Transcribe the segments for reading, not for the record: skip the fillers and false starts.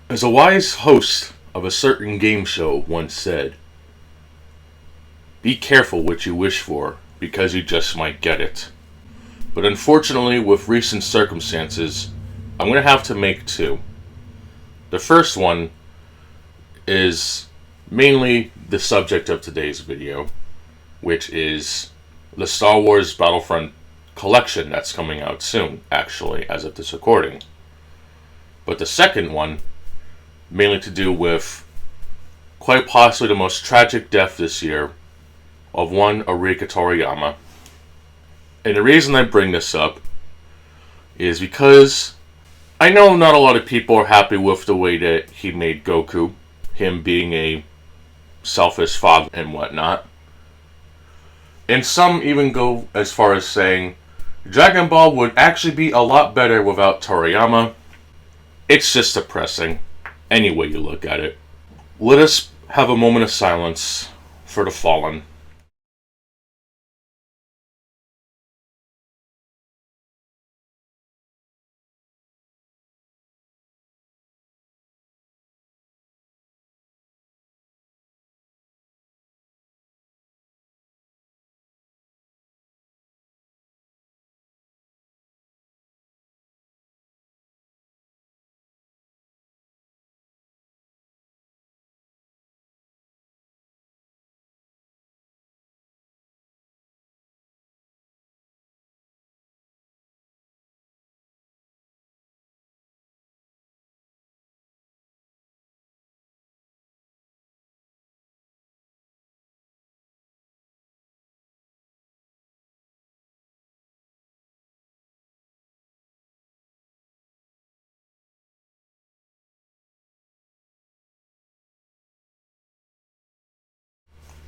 As a wise host of a certain game show once said, be careful what you wish for, because you just might get it. But unfortunately, with recent circumstances, I'm going to have to make two. The first one is mainly the subject of today's video, which is the Star Wars Battlefront Collection that's coming out soon, actually, as of this recording. But the second one, mainly to do with quite possibly the most tragic death this year of one Akira Toriyama. And the reason I bring this up is because I know not a lot of people are happy with the way that he made Goku, him being a selfish father and whatnot. And some even go as far as saying Dragon Ball would actually be a lot better without Toriyama. It's just depressing, any way you look at it. Let us have a moment of silence for the fallen.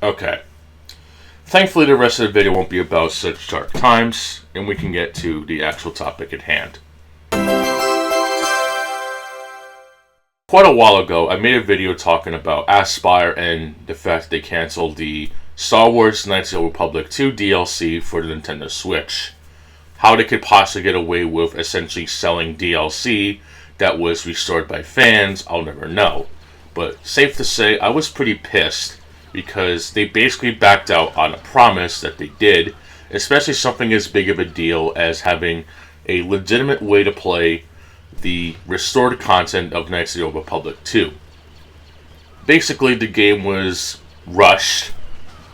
Okay. Thankfully, the rest of the video won't be about such dark times, and we can get to the actual topic at hand. Quite a while ago, I made a video talking about Aspyr and the fact they canceled the Star Wars Knights of the Republic 2 DLC for the Nintendo Switch. How they could possibly get away with essentially selling DLC that was restored by fans, I'll never know. But safe to say, I was pretty pissed, because they basically backed out on a promise that they did, especially something as big of a deal as having a legitimate way to play the restored content of Knights of the Old Republic 2. Basically, the game was rushed.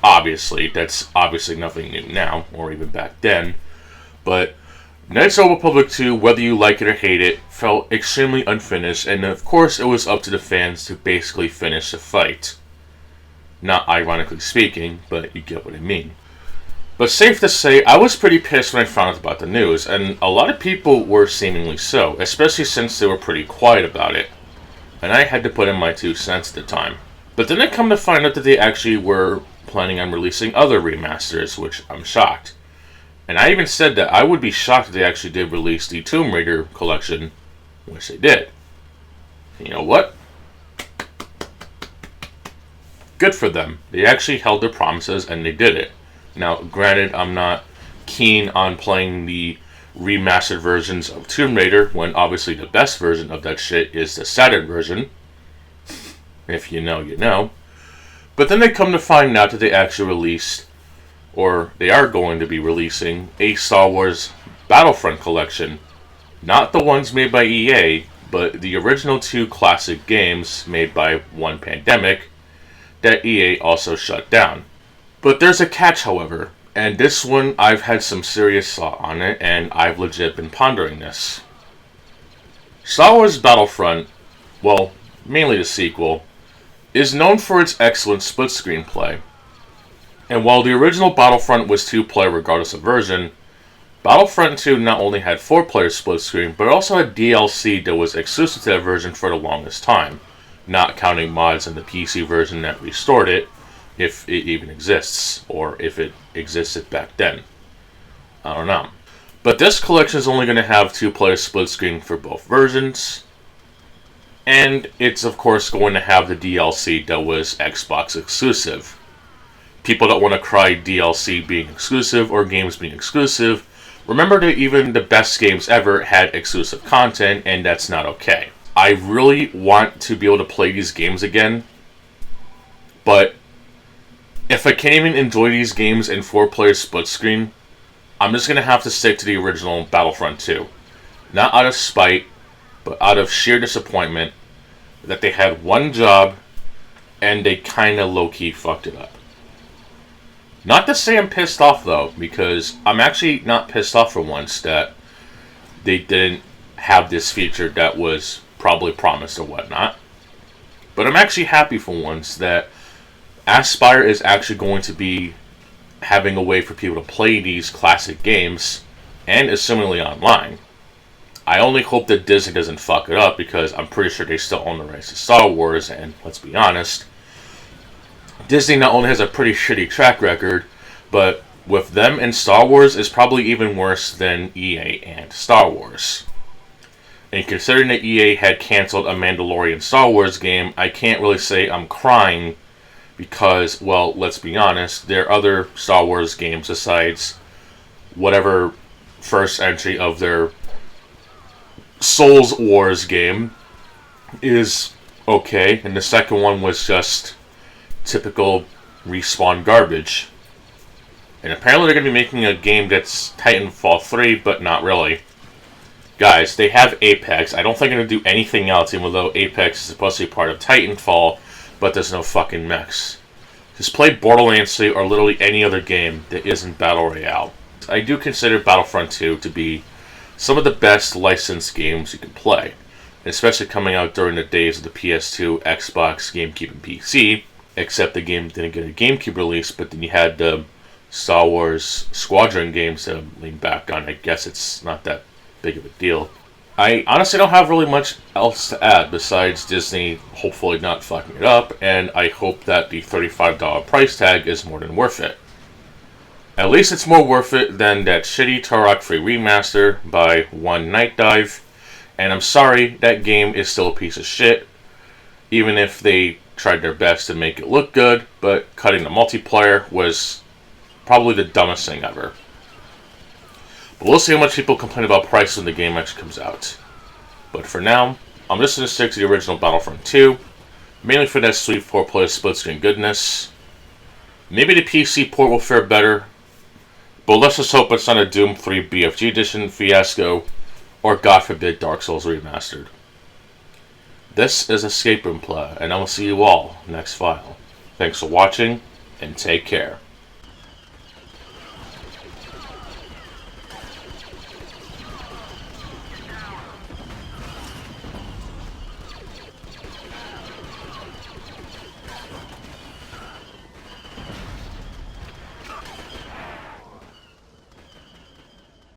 Obviously, that's obviously nothing new now, or even back then. But Knights of the Old Republic 2, whether you like it or hate it, felt extremely unfinished, and of course it was up to the fans to basically finish the fight. Not ironically speaking, but you get what I mean. But safe to say, I was pretty pissed when I found out about the news, and a lot of people were seemingly so, especially since they were pretty quiet about it. And I had to put in my 2 cents at the time. But then I come to find out that they actually were planning on releasing other remasters, which I'm shocked. And I even said that I would be shocked if they actually did release the Tomb Raider collection, which they did. And you know what? Good for them. They actually held their promises and they did it. Now, granted, I'm not keen on playing the remastered versions of Tomb Raider when obviously the best version of that shit is the Saturn version. If you know, you know. But then they come to find out that they actually released, or they are going to be releasing, a Star Wars Battlefront Collection. Not the ones made by EA, but the original 2 classic games made by One Pandemic that EA also shut down. But there's a catch, however, and this one I've had some serious thought on it, and I've legit been pondering this. Star Wars Battlefront, well, mainly the sequel, is known for its excellent split-screen play. And while the original Battlefront was 2-player regardless of version, Battlefront 2 not only had 4-player split-screen, but also had DLC that was exclusive to that version for the longest time, not counting mods in the PC version that restored it, if it even exists, or if it existed back then. I don't know. But this collection is only going to have 2-player split screen for both versions, and it's of course going to have the DLC that was Xbox exclusive. People that want to cry DLC being exclusive or games being exclusive, remember that even the best games ever had exclusive content, and that's not okay. I really want to be able to play these games again, but if I can't even enjoy these games in 4-player split screen, I'm just going to have to stick to the original Battlefront 2. Not out of spite, but out of sheer disappointment that they had one job and they kind of low-key fucked it up. Not to say I'm pissed off, though, because I'm actually not pissed off for once that they didn't have this feature that was probably promised or whatnot. But I'm actually happy for once that Aspyr is actually going to be having a way for people to play these classic games, and assumingly online. I only hope that Disney doesn't fuck it up, because I'm pretty sure they still own the rights to Star Wars, and let's be honest, Disney not only has a pretty shitty track record, but with them and Star Wars is probably even worse than EA and Star Wars. And considering that EA had canceled a Mandalorian Star Wars game, I can't really say I'm crying because, well, let's be honest, there are other Star Wars games besides whatever first entry of their Souls Wars game is okay, and the second one was just typical Respawn garbage. And apparently they're going to be making a game that's Titanfall 3, but not really. Guys, they have Apex. I don't think they're going to do anything else, even though Apex is supposed to be part of Titanfall, but there's no fucking mechs. Just play Borderlands 3 or literally any other game that isn't Battle Royale. I do consider Battlefront 2 to be some of the best licensed games you can play, especially coming out during the days of the PS2, Xbox, GameCube, and PC, except the game didn't get a GameCube release, but then you had the Star Wars Squadron games to lean back on. I guess it's not that big of a deal. I honestly don't have really much else to add besides Disney hopefully not fucking it up, and I hope that the $35 price tag is more than worth it. At least it's more worth it than that shitty Turok free remaster by One Night Dive, and I'm sorry, that game is still a piece of shit, even if they tried their best to make it look good, but cutting the multiplayer was probably the dumbest thing ever. But we'll see how much people complain about price when the game actually comes out. But for now, I'm just going to stick to the original Battlefront 2, mainly for that sweet 4-player split screen goodness. Maybe the PC port will fare better, but let's just hope it's not a Doom 3 BFG edition fiasco, or God forbid Dark Souls Remastered. This is ScapeROMFiles, and I will see you all next file. Thanks for watching, and take care.